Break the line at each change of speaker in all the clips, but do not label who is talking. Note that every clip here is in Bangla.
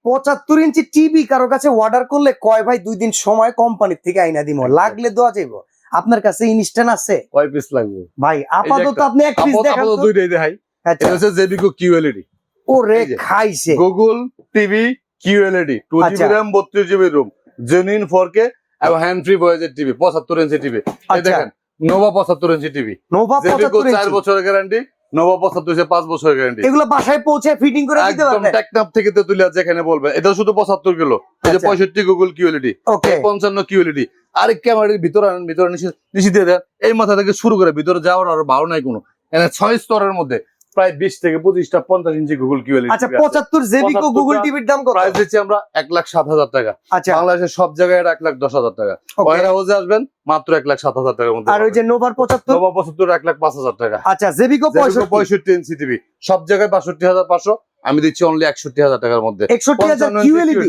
75 ইঞ্চি টিভি কারো কাছে অর্ডার করলে কয় ভাই 2 দিন সময় কোম্পানির থেকে আইনা দিমো, লাগলে দেওয়া যাইবো। আপনার কাছে ইনস্ট্যান্ট আছে
কয় পিস লাগবে
ভাই? আপাতত আপনি এক পিস দেখান তো।
দুইটাই দেখাই।
আচ্ছা,
এটা হচ্ছে জেবিকো কিউএলইডি।
ওরে
এই যে,
খাইছে।
গুগল টিভি কিউএলইডি 2GB
আচ্ছা।
RAM 32GB room, genuine 4K এবং হ্যান্ড ফ্রি ভয়েসের টিভি, 75 ইঞ্চি টিভি। এই
আচ্ছা।
দেখেন নোভা 75 ইঞ্চি টিভি,
নোভা
জেবিকো
75
4
ইঞ্চি।
বছরের গ্যারান্টি, নোভা 75 5 বছরের গ্যারান্টি।
এগুলো বাসায় পৌঁছে ফিটিং করে দিতে
একদম
পারবেন?
টেকনাফ থেকে তেতুলিয়া যেখানে বলবেন। এটা শুধু 75 কিলো। এই যে
আচ্ছা।
65 গুগল কিউএলইডি,
ওকে,
55 কিউএলইডি। আর ক্যামেরার ভিতরে আনেন, ভিতরে নিচে দিয়ে দেন। এই মাথা থেকে শুরু করে ভিতরে যাওয়ার আরো ভালো নাই কোনো। এখানে 6 স্তরের মধ্যে প্রায় 20 থেকে 25টা 50 ইঞ্চি গুগল কিউএলইডি।
আচ্ছা 75 জেবিকো গুগল টিভির দাম কত?
প্রাইস দিচ্ছি আমরা 1,07,000 টাকা।
আচ্ছা,
বাংলাদেশের সব জায়গায় 1,10,000 টাকা।
ওকে।
ওয়ার হাউসে আসবেন মাত্র 1,07,000 টাকার মধ্যে।
আর ওই যে নোভার 75?
নোভা 75 1,05,000 টাকা।
আচ্ছা, জেবিকো 65?
65 ইঞ্চি টিভি সব জায়গায় 62,500, আমি দিচ্ছি অনলি 61,000 টাকার মধ্যে।
61,000 কিউএলইডি?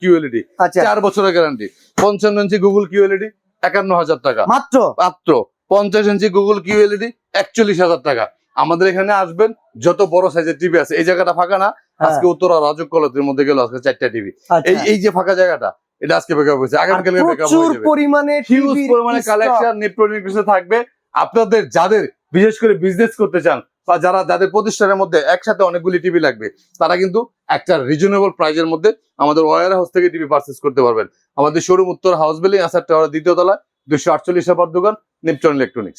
কিউএলইডি
আচ্ছা,
4 বছরের গ্যারান্টি। 55 ইঞ্চি গুগল কিউএলইডি 51,000 টাকা
মাত্র।
মাত্র। 50 ইঞ্চি গুগল কিউএলইডি 41,000 টাকা। আমাদের এখানে আসবেন, যত বড় সাইজের টিভি আছে। এই জায়গাটা ফাঁকা না, আজকে উত্তরা রাজক কলেজের মধ্যে গেল আজকে 4টা টিভি। এই এই যে ফাঁকা জায়গাটা, এটা আজকে বেকআপ হয়েছে, আগামীকালকে বেকআপ হয়ে
প্রচুর
যাবে।
পরিমাণে
হিউজ পরিমাণে কালেকশন নিপ্রনিক থাকবে। আপনাদের যাদের বিশেষ করে বিজনেস করতে চান বা যাদের প্রতিষ্ঠানের মধ্যে একসাথে অনেকগুলি টিভি লাগবে, তারা কিন্তু একটা রিজনেবল প্রাইজের মধ্যে আমাদের ওয়ার হাউস থেকে টিভি পারচেজ করতে পারবেন। আমাদের শোরুম উত্তর হাউস বিল্ডিং, আসার টাওয়ার, দ্বিতীয় তলা, 248 নম্বর দোকান, নিপটন ইলেকট্রনিক্স।